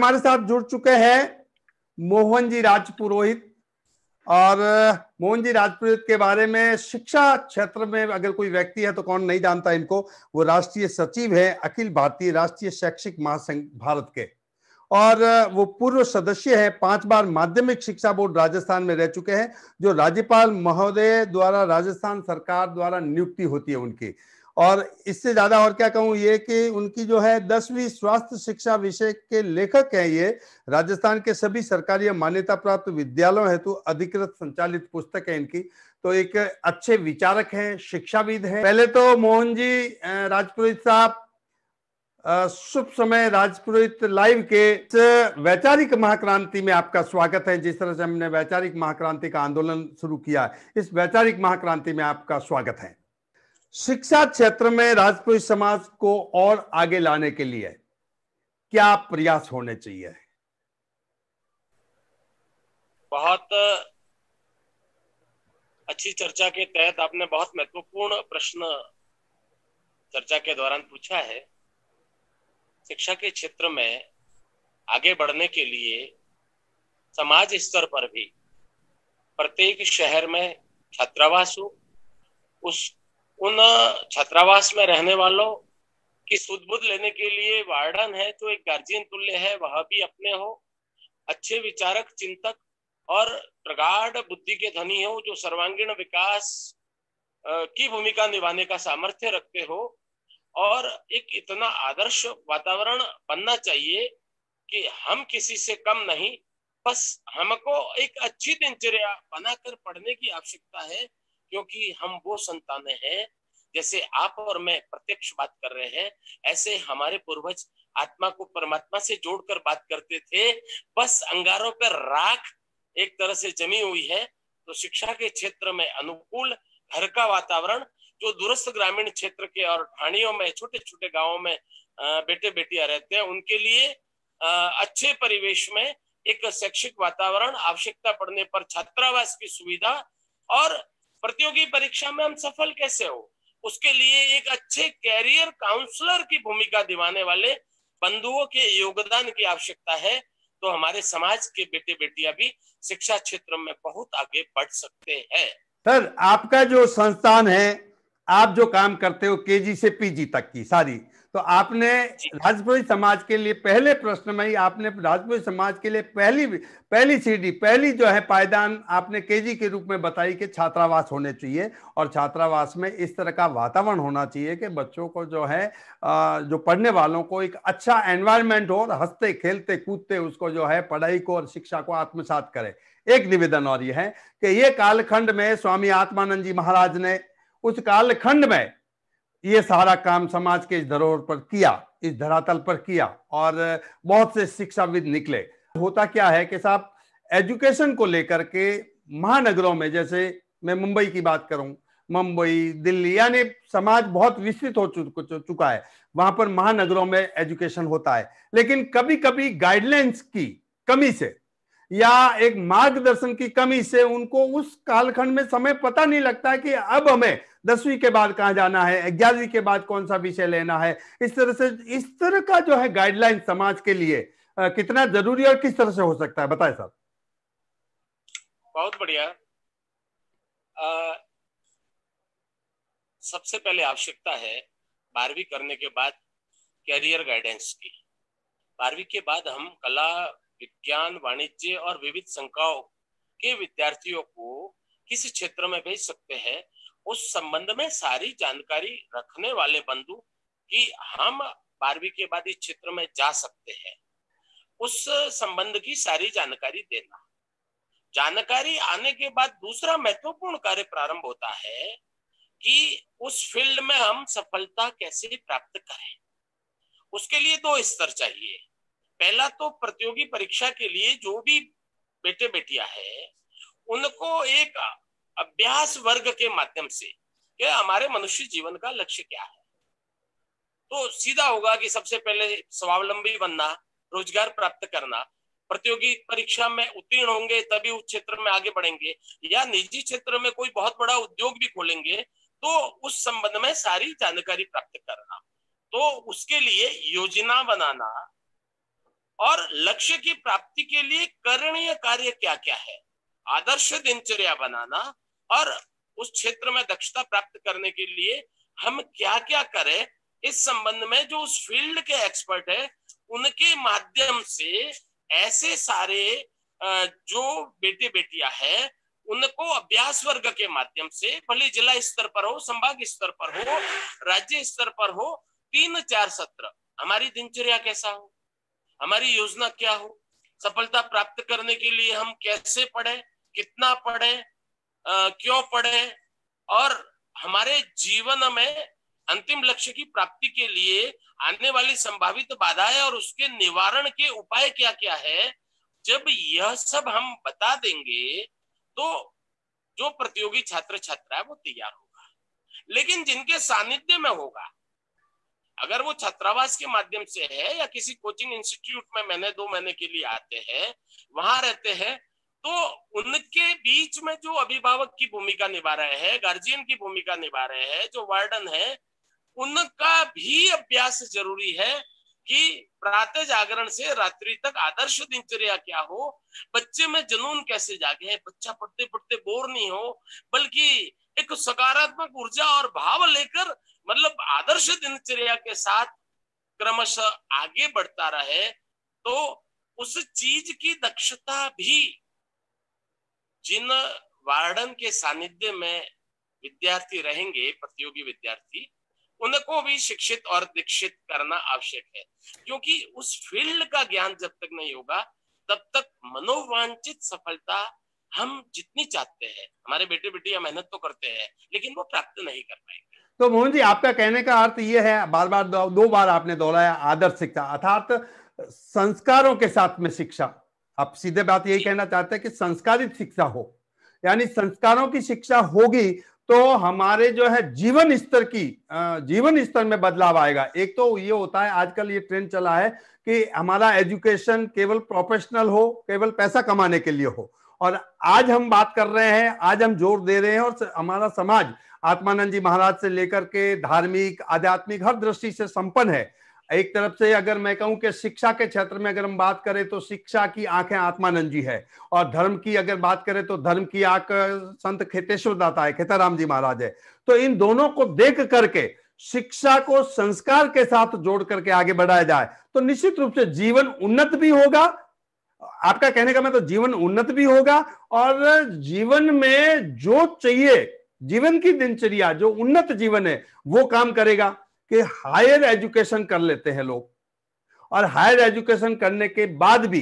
हमारे साथ जुड़ चुके हैं मोहन जी राजपुरोहित। और मोहन जी राजपुरोहित के बारे में शिक्षा क्षेत्र में अगर कोई व्यक्ति है तो कौन नहीं जानता इनको। वो राष्ट्रीय सचिव है अखिल भारतीय राष्ट्रीय शैक्षिक महासंघ भारत के, और वो पूर्व सदस्य है, 5 बार माध्यमिक शिक्षा बोर्ड राजस्थान में रह चुके हैं, जो राज्यपाल महोदय द्वारा राजस्थान सरकार द्वारा नियुक्ति होती है उनकी। और इससे ज्यादा और क्या कहूं, ये कि उनकी जो है 10वीं स्वास्थ्य शिक्षा विषय के लेखक हैं। ये राजस्थान के सभी सरकारी मान्यता प्राप्त विद्यालयों हेतु अधिकृत संचालित पुस्तक है इनकी। तो एक अच्छे विचारक हैं, शिक्षाविद हैं। पहले तो मोहन जी राजपुरोहित साहब, शुभ समय राजपुरोहित लाइव के वैचारिक महाक्रांति में आपका स्वागत है। जिस तरह से हमने वैचारिक महाक्रांति का आंदोलन शुरू किया, इस वैचारिक महाक्रांति में आपका स्वागत है। शिक्षा क्षेत्र में राजपुरोहित समाज को और आगे लाने के लिए क्या प्रयास होने चाहिए? बहुत अच्छी चर्चा के तहत आपने बहुत महत्वपूर्ण प्रश्न चर्चा के दौरान पूछा है। शिक्षा के क्षेत्र में आगे बढ़ने के लिए समाज स्तर पर भी प्रत्येक शहर में छात्रावास हो, उन छात्रावास में रहने वालों की सुध बुध लेने के लिए वार्डन है जो एक गार्जियन तुल्य है, वह भी अपने हो, अच्छे विचारक, चिंतक और प्रगाढ़ बुद्धि के धनी हो, जो सर्वांगीण विकास की भूमिका निभाने का सामर्थ्य रखते हो। और एक इतना आदर्श वातावरण बनना चाहिए कि हम किसी से कम नहीं, बस हमको एक अच्छी दिनचर्या बनाकर पढ़ने की आवश्यकता है, क्योंकि हम वो संतानें हैं, जैसे आप और मैं प्रत्यक्ष बात कर रहे हैं, ऐसे हमारे पूर्वज आत्मा को परमात्मा से जोड़कर बात करते थे। बस अंगारों पर राख एक तरह से जमी हुई है। तो शिक्षा के क्षेत्र में अनुकूल घर का वातावरण, जो दूरस्थ ग्रामीण क्षेत्र के और ढाणियों में, छोटे छोटे गांवों में बेटे बेटियां रहते हैं, उनके लिए अच्छे परिवेश में एक शैक्षिक वातावरण, आवश्यकता पड़ने पर छात्रावास की सुविधा, और प्रतियोगी परीक्षा में हम सफल कैसे हो उसके लिए एक अच्छे कैरियर काउंसलर की भूमिका निभाने वाले बंधुओं के योगदान की आवश्यकता है। तो हमारे समाज के बेटे बेटियां भी शिक्षा क्षेत्र में बहुत आगे बढ़ सकते हैं। सर, आपका जो संस्थान है, आप जो काम करते हो केजी से पीजी तक की सारी, तो आपने राजपुरोहित समाज के लिए, पहले प्रश्न में ही आपने राजपुरोहित समाज के लिए पहली सीढ़ी, पहली जो है पायदान आपने केजी के रूप में बताई कि छात्रावास होने चाहिए, और छात्रावास में इस तरह का वातावरण होना चाहिए कि बच्चों को जो है, जो पढ़ने वालों को एक अच्छा एनवायरनमेंट हो और हंसते खेलते कूदते उसको जो है पढ़ाई को और शिक्षा को आत्मसात करे। एक निवेदन और यह है कि ये कालखंड में स्वामी आत्मानंद जी महाराज ने उस कालखंड में ये सारा काम समाज के इस धरोहर पर किया, इस धरातल पर किया, और बहुत से शिक्षाविद निकले। होता क्या है कि साहब, एजुकेशन को लेकर के महानगरों में, जैसे मैं मुंबई की बात करूं, मुंबई, दिल्ली, यानी समाज बहुत विस्तृत हो चुका है। वहां पर महानगरों में एजुकेशन होता है, लेकिन कभी कभी गाइडलाइंस की कमी से या एक मार्गदर्शन की कमी से उनको उस कालखंड में समय पता नहीं लगता है कि अब हमें 10वीं के बाद कहां जाना है, 11वीं के बाद कौन सा विषय लेना है। इस तरह का जो है गाइडलाइन समाज के लिए कितना जरूरी और किस तरह से हो सकता है, बताएं साहब। बहुत बढ़िया। सबसे पहले आवश्यकता है 12वीं करने के बाद कैरियर गाइडेंस की। 12वीं के बाद हम कला, विज्ञान, वाणिज्य और विविध संकायों के विद्यार्थियों को किस क्षेत्र में भेज सकते हैं, उस संबंध में सारी जानकारी रखने वाले बंधु कि हम 12वीं के बाद इस क्षेत्र में जा सकते हैं, उस संबंध की सारी जानकारी देना। जानकारी आने के बाद दूसरा महत्वपूर्ण कार्य प्रारंभ होता है कि उस फील्ड में हम सफलता कैसे प्राप्त करें। उसके लिए 2 स्तर चाहिए। पहला तो प्रतियोगी परीक्षा के लिए जो भी बेटे बेटियां हैं, उनको एक अभ्यास वर्ग के माध्यम से कि हमारे मनुष्य जीवन का लक्ष्य क्या है, तो सीधा होगा कि सबसे पहले स्वावलंबी बनना, रोजगार प्राप्त करना। प्रतियोगी परीक्षा में उत्तीर्ण होंगे तभी उस क्षेत्र में आगे बढ़ेंगे, या निजी क्षेत्र में कोई बहुत बड़ा उद्योग भी खोलेंगे तो उस संबंध में सारी जानकारी प्राप्त करना। तो उसके लिए योजना बनाना और लक्ष्य की प्राप्ति के लिए करणीय कार्य क्या क्या है, आदर्श दिनचर्या बनाना, और उस क्षेत्र में दक्षता प्राप्त करने के लिए हम क्या क्या करें, इस संबंध में जो उस फील्ड के एक्सपर्ट है उनके माध्यम से ऐसे सारे जो बेटे बेटियां हैं उनको अभ्यास वर्ग के माध्यम से, भले जिला स्तर पर हो, संभाग स्तर पर हो, राज्य स्तर पर हो, 3-4 सत्र हमारी दिनचर्या कैसा हो, हमारी योजना क्या हो, सफलता प्राप्त करने के लिए हम कैसे पढ़े, कितना पढ़े, क्यों पढ़े, और हमारे जीवन में अंतिम लक्ष्य की प्राप्ति के लिए आने वाली संभावित बाधाएं और उसके निवारण के उपाय क्या क्या है। जब यह सब हम बता देंगे तो जो प्रतियोगी छात्र छात्रा है वो तैयार होगा। लेकिन जिनके सानिध्य में होगा, अगर वो छात्रावास के माध्यम से है या किसी कोचिंग इंस्टीट्यूट में महीने 2 महीने के लिए आते हैं, वहां रहते हैं, तो उनके बीच में जो अभिभावक की भूमिका निभा रहे हैं, गार्जियन की भूमिका निभा रहे हैं, जो वार्डन है, उनका भी अभ्यास जरूरी है कि प्रातः जागरण से रात्रि तक आदर्श दिनचर्या क्या हो, बच्चे में जुनून कैसे जागे, बच्चा पढ़ते पढ़ते बोर नहीं हो, बल्कि एक सकारात्मक ऊर्जा और भाव लेकर, मतलब आदर्श दिनचर्या के साथ क्रमशः आगे बढ़ता रहे। तो उस चीज की दक्षता भी जिन वार्डन के सानिध्य में विद्यार्थी रहेंगे, प्रतियोगी विद्यार्थी, उनको भी शिक्षित और दीक्षित करना आवश्यक है, क्योंकि उस फील्ड का ज्ञान जब तक नहीं होगा तब तक मनोवांछित सफलता हम जितनी चाहते हैं, हमारे बेटे बेटियां मेहनत तो करते हैं लेकिन वो प्राप्त नहीं कर पाएंगे। तो मोहन जी, आपका कहने का अर्थ ये है, बार बार 2 बार आपने दोहराया आदर्श शिक्षा, अर्थात संस्कारों के साथ में शिक्षा। आप सीधे बात यही कहना चाहते हैं कि संस्कारित शिक्षा हो, यानी संस्कारों की शिक्षा होगी तो हमारे जो है जीवन स्तर में बदलाव आएगा। एक तो ये होता है, आजकल ये ट्रेंड चला है कि हमारा एजुकेशन केवल प्रोफेशनल हो, केवल पैसा कमाने के लिए हो, और आज हम बात कर रहे हैं, आज हम जोर दे रहे हैं, और हमारा समाज आत्मानंद जी महाराज से लेकर के धार्मिक, आध्यात्मिक हर दृष्टि से संपन्न है। एक तरफ से अगर मैं कहूं कि शिक्षा के क्षेत्र में अगर हम बात करें तो शिक्षा की आंखें आत्मानंद जी है, और धर्म की अगर बात करें तो धर्म की आंख संत खेतेश्वर दाता है, खेताराम जी महाराज है। तो इन दोनों को देख करके शिक्षा को संस्कार के साथ जोड़ करके आगे बढ़ाया जाए तो निश्चित रूप से जीवन उन्नत भी होगा। आपका कहने का मतलब जीवन उन्नत भी होगा, और जीवन में जो चाहिए, जीवन की दिनचर्या जो उन्नत जीवन है वो काम करेगा। कि हायर एजुकेशन कर लेते हैं लोग, और हायर एजुकेशन करने के बाद भी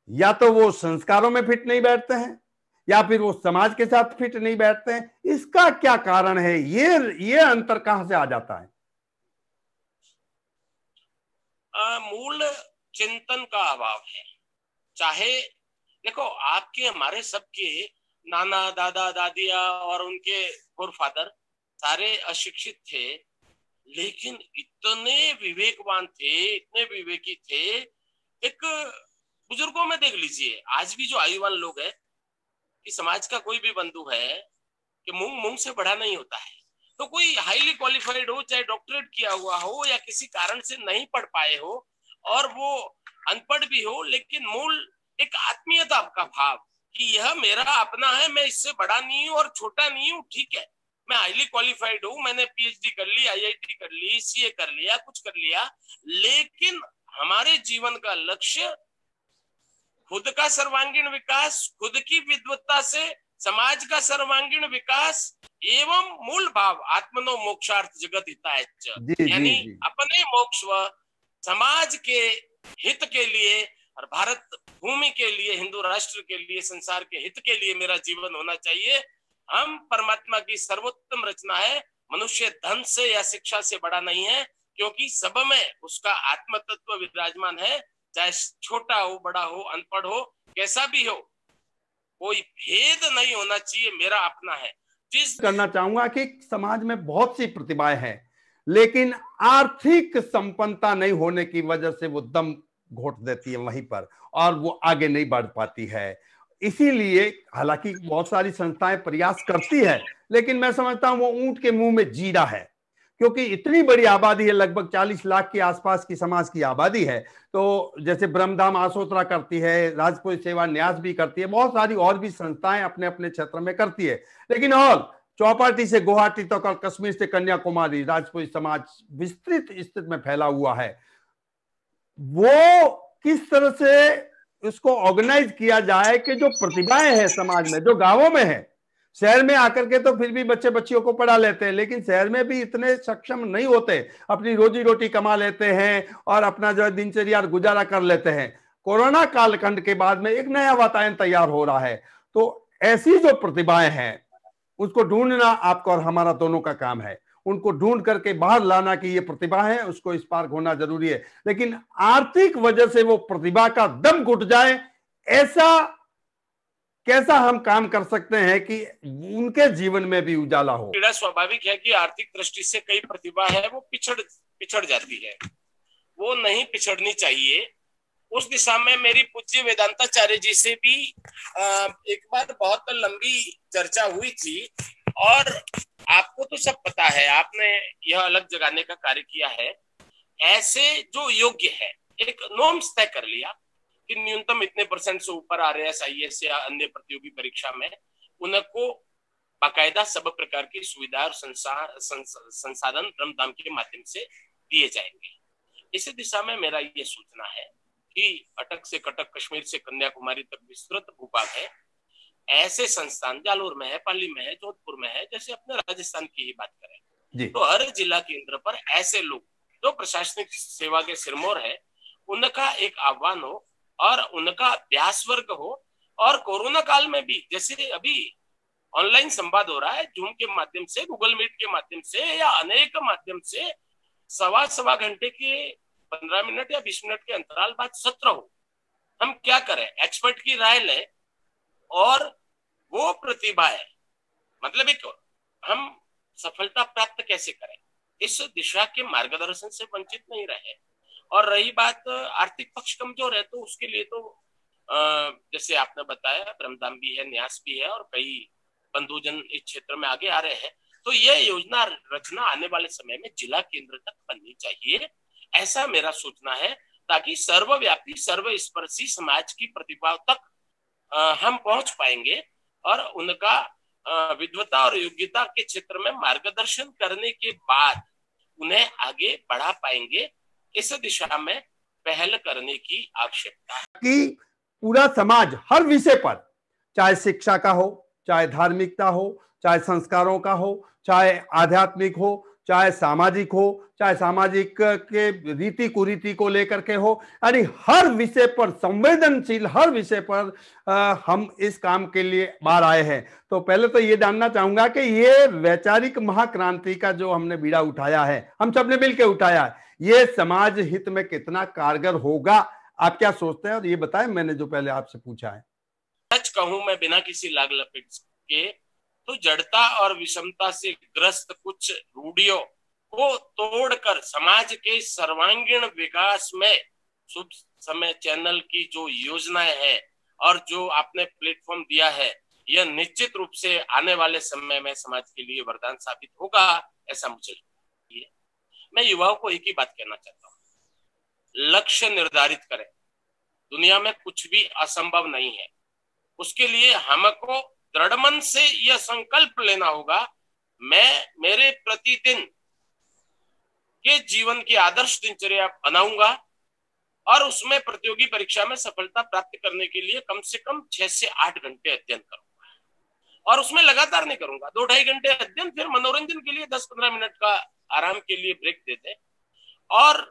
या तो वो संस्कारों में फिट नहीं बैठते हैं या फिर वो समाज के साथ फिट नहीं बैठते हैं। इसका क्या कारण है? ये अंतर कहां से आ जाता है? मूल चिंतन का अभाव है। चाहे देखो, आपके हमारे सबके नाना दादा दादिया और उनके फोरफादर सारे अशिक्षित थे, लेकिन इतने विवेकवान थे, इतने विवेकी थे। एक बुजुर्गों में देख लीजिए, आज भी जो आयुवान लोग हैं कि समाज का कोई भी बंधु है कि मूंग मूंग से बड़ा नहीं होता है। तो कोई हाईली क्वालिफाइड हो, चाहे डॉक्टरेट किया हुआ हो या किसी कारण से नहीं पढ़ पाए हो, और वो अनपढ़ भी हो, लेकिन मूल एक आत्मीयता का भाव कि यह मेरा अपना है, मैं इससे बड़ा नहीं हूं और छोटा नहीं हूं। ठीक है, मैं हाईली क्वालिफाइड हूं, मैंने पीएचडी कर ली, आईआईटी कर ली, सीए कर लिया, कुछ कर लिया, लेकिन हमारे जीवन का लक्ष्य खुद का सर्वांगीण विकास, खुद की विद्वत्ता से समाज का सर्वांगीण विकास, एवं मूल भाव आत्मनो मोक्षार्थ जगत हिताय च, यानी अपने मोक्ष व समाज के हित के लिए और भारत भूमि के लिए, हिंदू राष्ट्र के लिए, संसार के हित के लिए मेरा जीवन होना चाहिए। हम परमात्मा की सर्वोत्तम रचना है। मनुष्य धन से या शिक्षा से बड़ा नहीं है, क्योंकि सब में उसका आत्म तत्व विराजमान है। चाहे छोटा हो, बड़ा हो, अनपढ़ हो, कैसा भी हो, कोई भेद नहीं होना चाहिए, मेरा अपना है। जिस करना चाहूंगा कि समाज में बहुत सी प्रतिभाएं हैं, लेकिन आर्थिक संपन्नता नहीं होने की वजह से वो दम घोट देती है वहीं पर, और वो आगे नहीं बढ़ पाती है। इसीलिए हालांकि बहुत सारी संस्थाएं प्रयास करती है, लेकिन मैं समझता हूं वो ऊंट के मुंह में जीरा है, क्योंकि इतनी बड़ी आबादी है, लगभग 40 लाख के आसपास की समाज की आबादी है। तो जैसे ब्रह्मधाम आसोत्रा करती है, राजपुरी सेवा न्यास भी करती है, बहुत सारी और भी संस्थाएं अपने अपने क्षेत्र में करती है। लेकिन और चौपाटी से गुवाहाटी तक और कश्मीर से कन्याकुमारी राजपुरी समाज विस्तृत स्थिति में फैला हुआ है। वो किस तरह से उसको ऑर्गेनाइज किया जाए कि जो प्रतिभाएं हैं समाज में, जो गांवों में है, शहर में आकर के तो फिर भी बच्चे बच्चियों को पढ़ा लेते हैं, लेकिन शहर में भी इतने सक्षम नहीं होते, अपनी रोजी रोटी कमा लेते हैं और अपना जो है दिनचर्या गुजारा कर लेते हैं। कोरोना कालखंड के बाद में एक नया वातावरण तैयार हो रहा है। तो ऐसी जो प्रतिभाएं हैं उसको ढूंढना आपका और हमारा दोनों का काम है। उनको ढूंढ करके बाहर लाना कि ये प्रतिभा है, उसको स्पार्क होना जरूरी है। लेकिन आर्थिक वजह से वो प्रतिभा का दम घुट जाए, ऐसा कैसा हम काम कर सकते हैं कि उनके जीवन में भी उजाला हो? पीड़ा स्वाभाविक है कि आर्थिक दृष्टि से कई प्रतिभा है वो पिछड़ जाती है, वो नहीं पिछड़नी चाहिए। उस दिशा में मेरी पूज्य वेदांताचार्य जी से भी एक बार बहुत लंबी चर्चा हुई थी। और आपको तो सब पता है, आपने यह अलग जगाने का कार्य किया है। ऐसे जो योग्य है, एक नॉर्म्स तय कर लिया कि न्यूनतम इतने % से ऊपर आ रहे हैं IAS या अन्य प्रतियोगी परीक्षा में, उनको बाकायदा सब प्रकार की सुविधा और संसाधन ब्रह्मधाम के माध्यम से दिए जाएंगे। इस दिशा में मेरा ये सूचना है कि अटक से कटक, कश्मीर से कन्याकुमारी तक विस्तृत भूभाग है। ऐसे संस्थान जालोर में है, पाली में है, जोधपुर में है, जैसे अपने राजस्थान की ही बात करें तो हर जिला केंद्र पर ऐसे लोग जो प्रशासनिक सेवा के सिरमौर है, उनका एक आह्वान हो और उनका अभ्यास वर्ग हो। और कोरोना काल में भी जैसे अभी ऑनलाइन संवाद हो रहा है, जूम के माध्यम से, गूगल मीट के माध्यम से या अनेक माध्यम से, सवा घंटे के 15 मिनट या 20 मिनट के अंतराल बाद सत्र हो। हम क्या करें, एक्सपर्ट की राय लें और वो प्रतिभा है, मतलब एक हम सफलता प्राप्त कैसे करें, इस दिशा के मार्गदर्शन से वंचित नहीं रहे। और रही बात आर्थिक पक्ष कमजोर है, तो उसके लिए तो जैसे आपने बताया, ब्रह्मधाम भी है, न्यास भी है और कई बंधुजन इस क्षेत्र में आगे आ रहे हैं। तो ये योजना रचना आने वाले समय में जिला केंद्र तक बननी चाहिए, ऐसा मेरा सोचना है, ताकि सर्वव्यापी सर्वस्पर्शी समाज की प्रतिभा तक हम पहुंच पाएंगे और उनका विद्वता और योग्यता के क्षेत्र में मार्गदर्शन करने के बाद उन्हें आगे बढ़ा पाएंगे। इस दिशा में पहल करने की आवश्यकता है कि पूरा समाज हर विषय पर, चाहे शिक्षा का हो, चाहे धार्मिकता हो, चाहे संस्कारों का हो, चाहे आध्यात्मिक हो, चाहे सामाजिक हो, चाहे सामाजिक के रीति कुरीति को लेकर के हो, यानी हर विषय पर संवेदनशील, हर विषय पर हम इस काम के लिए बाहर आए हैं। तो पहले तो ये जानना चाहूंगा कि ये वैचारिक महाक्रांति का जो हमने बीड़ा उठाया है, हम सबने मिलकर उठाया है, ये समाज हित में कितना कारगर होगा, आप क्या सोचते हैं? और ये बताएं, मैंने जो पहले आपसे पूछा है। सच कहूं मैं बिना किसी लाग लपेट के, तो जड़ता और विषमता से ग्रस्त कुछ रूढ़ियों को तोड़कर समाज के सर्वांगीण विकास में शुभ समय चैनल की जो योजनाएं है और जो आपने प्लेटफॉर्म दिया है, यह निश्चित रूप से आने वाले समय में समाज के लिए वरदान साबित होगा, ऐसा मुझे लगता है। मैं युवाओं को एक ही बात कहना चाहता हूं, लक्ष्य निर्धारित करें। दुनिया में कुछ भी असंभव नहीं है। उसके लिए हमको दृढ़ मन से यह संकल्प लेना होगा, मैं मेरे प्रतिदिन के जीवन की आदर्श दिनचर्या बनाऊंगा और उसमें प्रतियोगी परीक्षा में सफलता प्राप्त करने के लिए कम से कम 6 से 8 घंटे अध्ययन करूंगा। और उसमें लगातार नहीं करूंगा, 2-2.5 घंटे अध्ययन, फिर मनोरंजन के लिए 10-15 मिनट का आराम के लिए ब्रेक देते और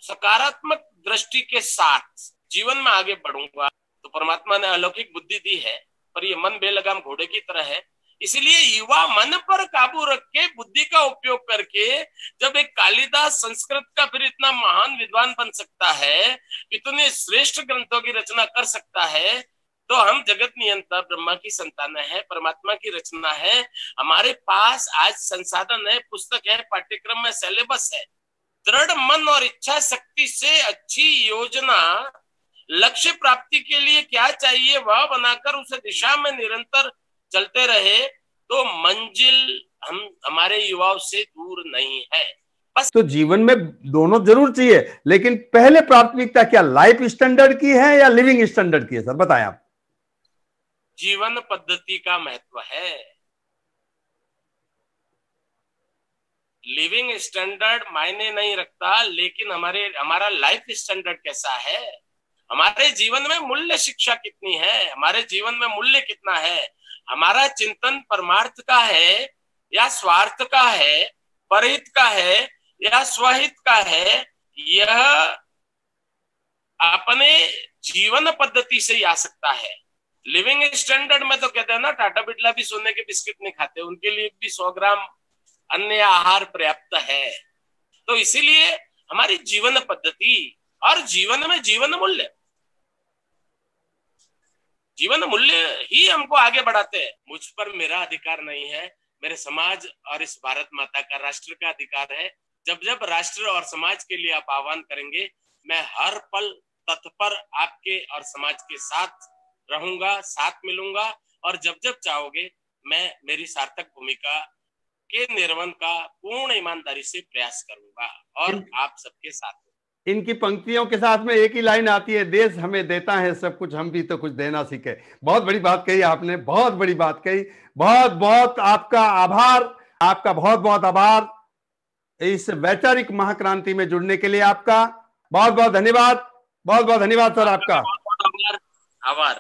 सकारात्मक दृष्टि के साथ जीवन में आगे बढ़ूंगा। तो परमात्मा ने अलौकिक बुद्धि दी है, पर ये मन बेलगाम घोड़े की तरह है। इसलिए युवा मन पर काबू रख के बुद्धि का उपयोग करके जब एक कालिदास संस्कृत का फिर इतना महान विद्वान बन सकता है, इतने श्रेष्ठ ग्रंथों की रचना कर सकता है, तो हम जगत नियंता ब्रह्मा की संतान है, परमात्मा की रचना है। हमारे पास आज संसाधन है, पुस्तक है, पाठ्यक्रम में सिलेबस है। दृढ़ मन और इच्छा शक्ति से अच्छी योजना, लक्ष्य प्राप्ति के लिए क्या चाहिए वह बनाकर उस दिशा में निरंतर चलते रहे तो मंजिल हम हमारे युवाओं से दूर नहीं है। बस तो जीवन में दोनों जरूर चाहिए, लेकिन पहले प्राथमिकता क्या लाइफ स्टैंडर्ड की है या लिविंग स्टैंडर्ड की है सर, बताएं आप। जीवन पद्धति का महत्व है। लिविंग स्टैंडर्ड मायने नहीं रखता, लेकिन हमारा लाइफ स्टैंडर्ड कैसा है, हमारे जीवन में मूल्य शिक्षा कितनी है, हमारे जीवन में मूल्य कितना है, हमारा चिंतन परमार्थ का है या स्वार्थ का है, परहित का है या स्वहित का है, यह अपने जीवन पद्धति से ही आ सकता है। लिविंग स्टैंडर्ड में तो कहते हैं ना, टाटा बिरला भी सोने के बिस्किट नहीं खाते, उनके लिए भी 100 ग्राम अन्य आहार पर्याप्त है। तो इसीलिए हमारी जीवन पद्धति और जीवन में जीवन मूल्य ही हमको आगे बढ़ाते हैं। मुझ पर मेरा अधिकार नहीं है, मेरे समाज और इस भारत माता का, राष्ट्र का अधिकार है। जब जब राष्ट्र और समाज के लिए आप आह्वान करेंगे, मैं हर पल तत्पर आपके और समाज के साथ रहूंगा, साथ मिलूंगा, और जब जब चाहोगे मैं मेरी सार्थक भूमिका के निर्वहन का पूर्ण ईमानदारी से प्रयास करूंगा और आप सबके साथ। इनकी पंक्तियों के साथ में एक ही लाइन आती है, देश हमें देता है सब कुछ, हम भी तो कुछ देना सीखे। बहुत बड़ी बात कही आपने, बहुत बड़ी बात कही। बहुत बहुत आपका आभार, आपका बहुत बहुत आभार इस वैचारिक महाक्रांति में जुड़ने के लिए। आपका बहुत बहुत धन्यवाद, बहुत बहुत धन्यवाद सर आपका। आभार।